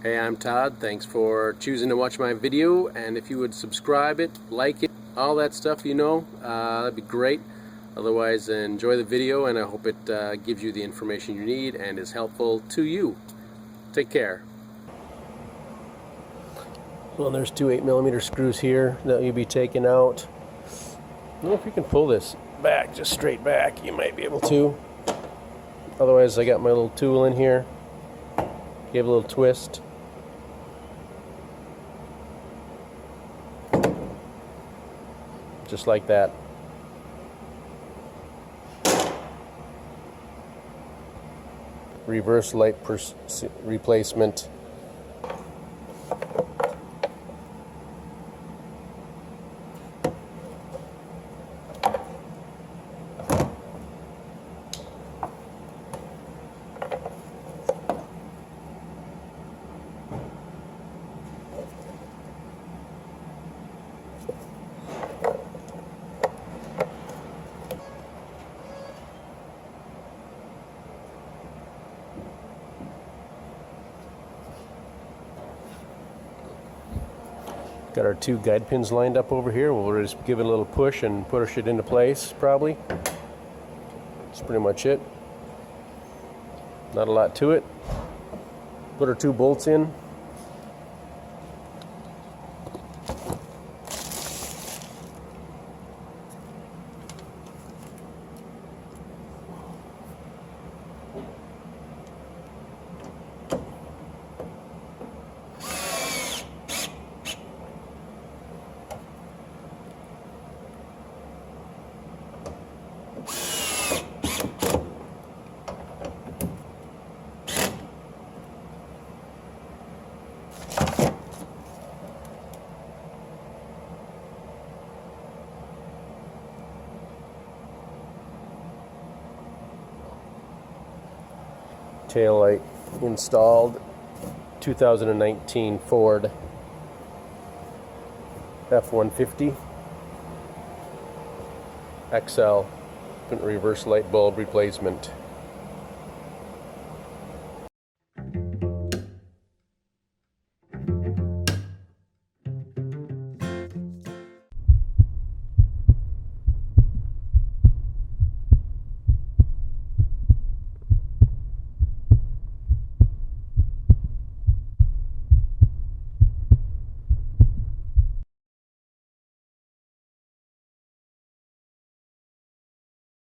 Hey, I'm Todd. Thanks for choosing to watch my video, and if you would subscribe it, like it, all that stuff, that'd be great. Otherwise, enjoy the video, and I hope it gives you the information you need and is helpful to you. Take care. Well, there's two 8mm screws here that you'll be taking out. I don't know if you can pull this back, just straight back. You might be able to. Otherwise, I got my little tool in here. Give a little twist. Just like that. Reverse light replacement. Got our two guide pins lined up over here. We'll just give it a little push and push it into place, probably. That's pretty much it. Not a lot to it. Put our two bolts in. Tail light installed. 2019 Ford F150 XL reverse light bulb replacement.